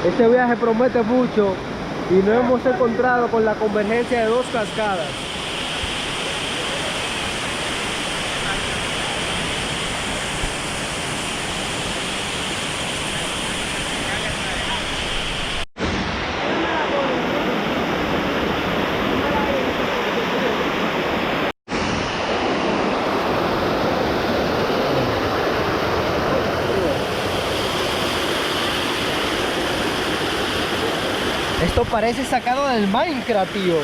Este viaje promete mucho y nos hemos encontrado con la convergencia de dos cascadas. Esto parece sacado del Minecraft, tío.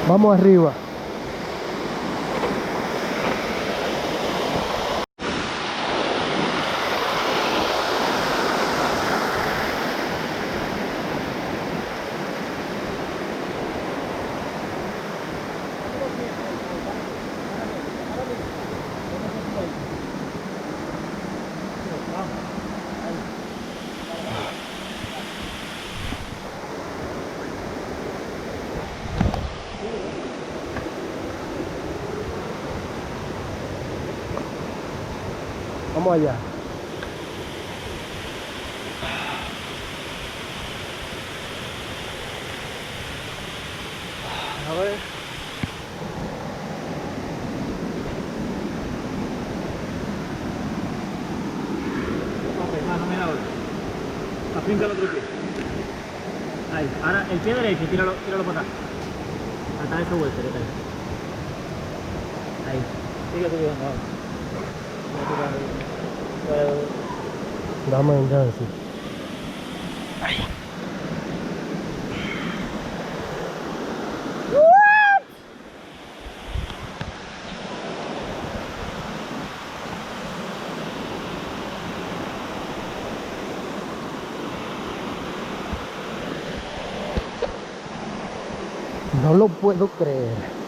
Vamos arriba. Vamos allá. A ver. Mano, mira ahora. Afinca el otro pie. Ahí. Ahora el pie derecho, tíralo para acá. Hasta ese vuelta, ahí. Sigue subiendo ahora. Dame un chance. No lo puedo creer.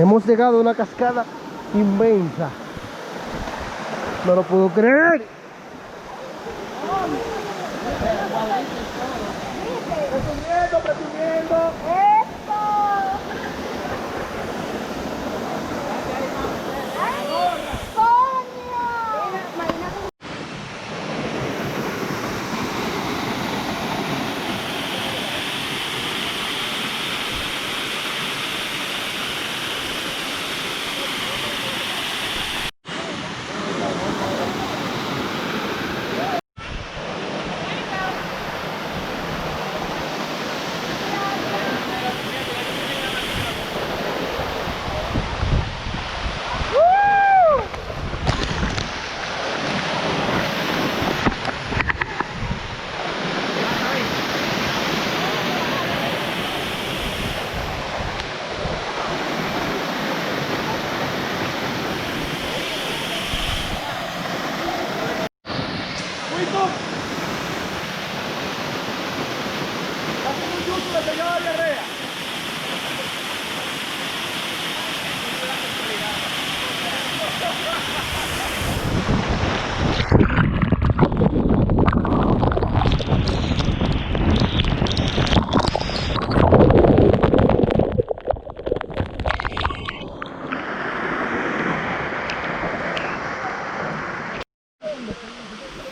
Hemos llegado a una cascada inmensa. No lo puedo creer. Presumiendo.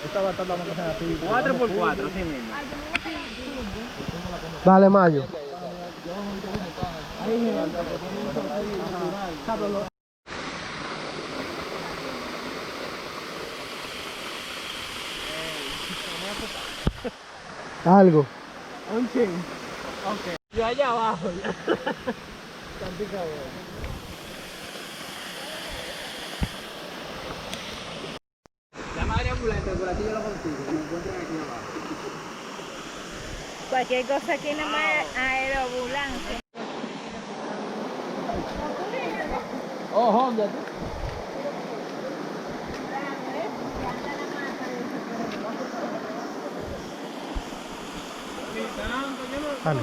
Estaba tratando de hacer así. 4x4, así mismo. Dale, Mayo. Algo. Un chin. Ok. Yo allá abajo ya. Llama a la ambulancia, por aquí yo lo consigo. Me encuentran aquí abajo. Cualquier cosa aquí nada más aerobulancia. Oh, Honda, tú. Vale.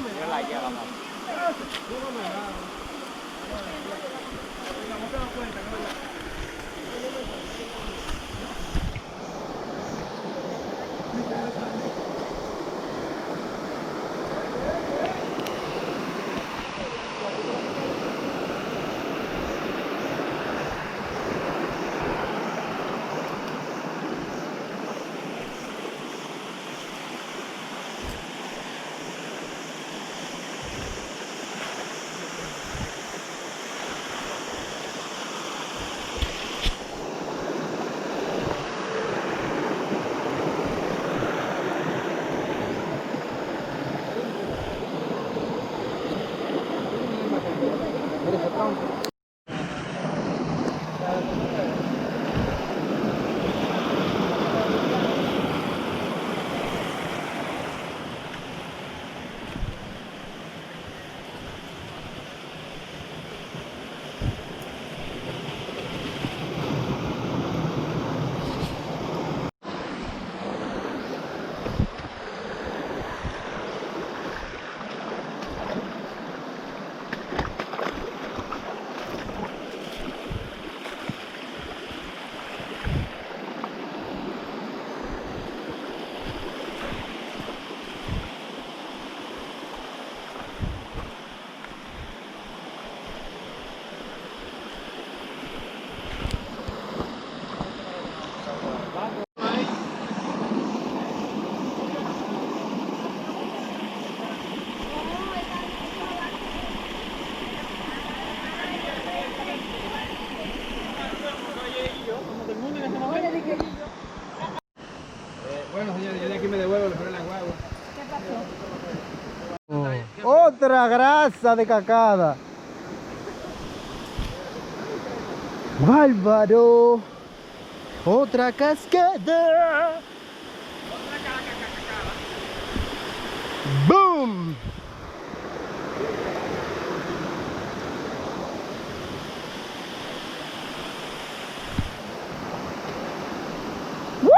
Bueno, señores, yo de aquí me devuelvo, le pongo la guagua. Otra grasa de cacada. Bárbaro. Otra cascada. ¡Boom! ¡Woo!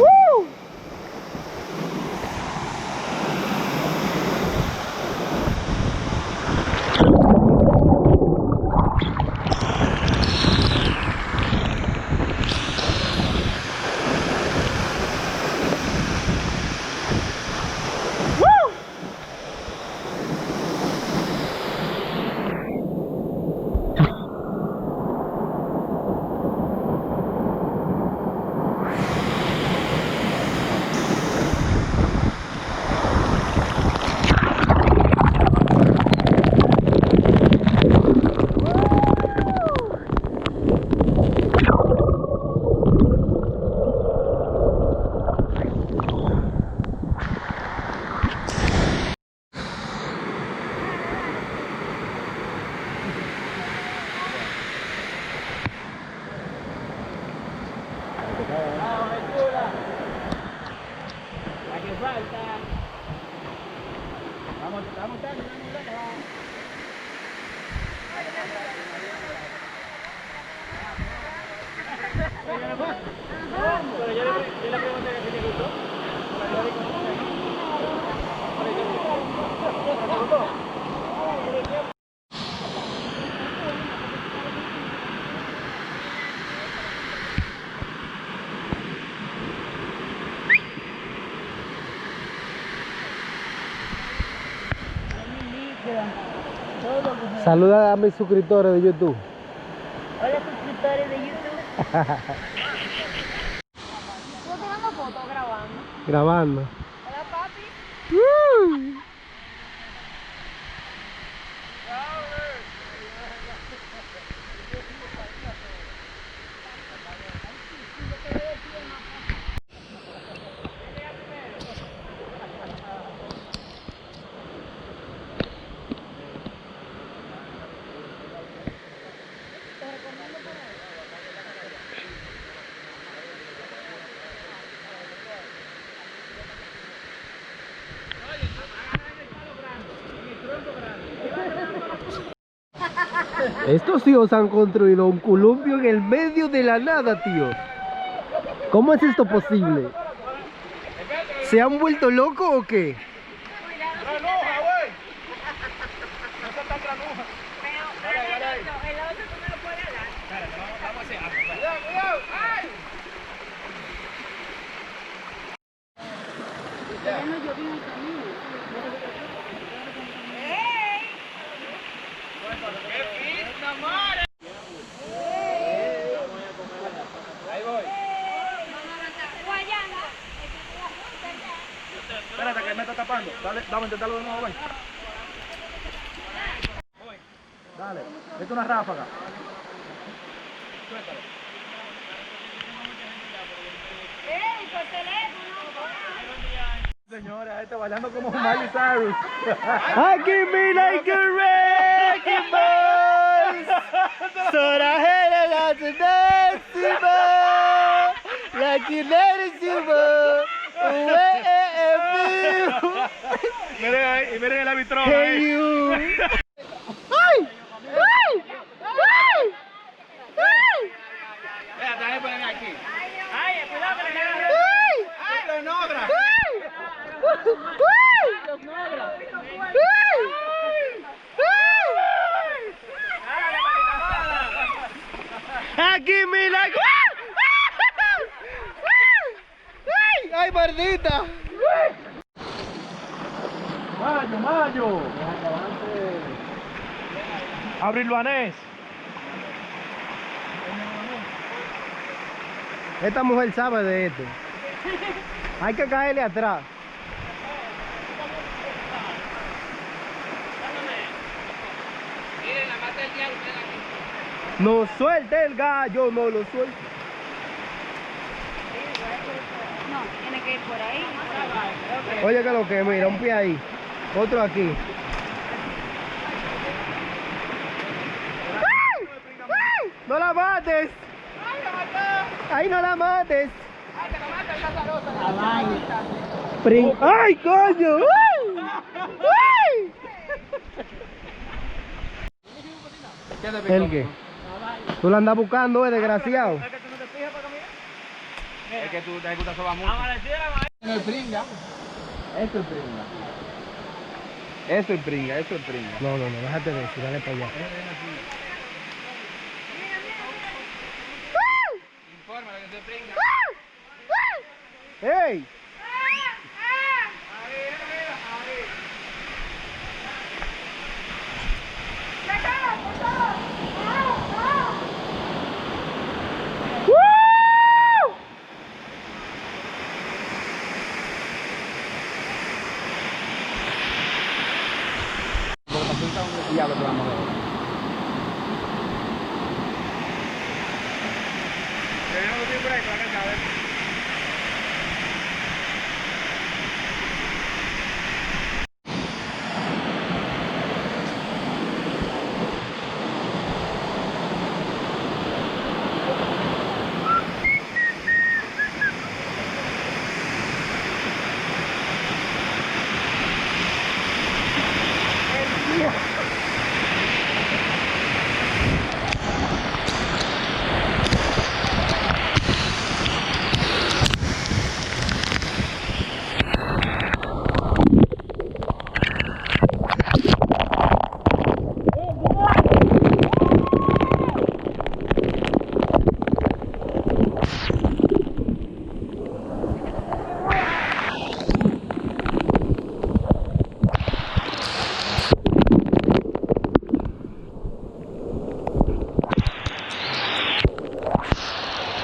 ¡Woo! ¡Woo! La que falta. Vamos, vamos, pero yo le pregunté que te gustó. Saluda a mis suscriptores de YouTube. Hola suscriptores de YouTube. ¿Estoy tomando fotos o grabando? Grabando. Hola papi. Estos tíos han construido un columpio en el medio de la nada, tío. ¿Cómo es esto posible? ¿Se han vuelto locos o qué? ¡Granuja, güey! No seas tan granuja. El otro tú me lo puedes dar. Espérate, vamos a hacer algo. Cuidado, cuidado. ¡Ay! Ya no llovió en el camino. Ahí voy. Espérate que me está tapando. Dale, vamos a intentarlo de nuevo, ven. Dale, esto es una ráfaga. Suéltalo. Por teléfono. Señores, este bailando como Miley Cyrus. I give me like a wrecking boys. Sola gente la décima. Like you never Miren ahí, y miren el arbitrón Hey ahí. you. Espérate, ahí ponen aquí. Ay, cuidado que le queda. ¡Ay, los nogras! Aquí me like. ¡Ay, maldita! ¡Mayo, Mayo! Abril Luanés. Esta mujer sabe de esto. Hay que caerle atrás. No suelte el gallo, no lo suelte. No, tiene que ir por ahí. Oye, que lo que, mira, un pie ahí, otro aquí. ¡Ay! ¡Ay! ¡No la mates! ¡Ay, no la mates! ¡Ay, coño! ¡Ay! ¡Ay! ¿El qué? ¿Tú la andas buscando, desgraciado? Es que tú te gusta sobar mucho. Eso es pringa. Eso es pringa. Eso es pringa, eso es pringa. No, déjate de eso, dale para allá. Infórmale que eso es pringa. ¡Ey! Diablo, te vamos a ver. Tenemos que ir por ahí, para que acabe.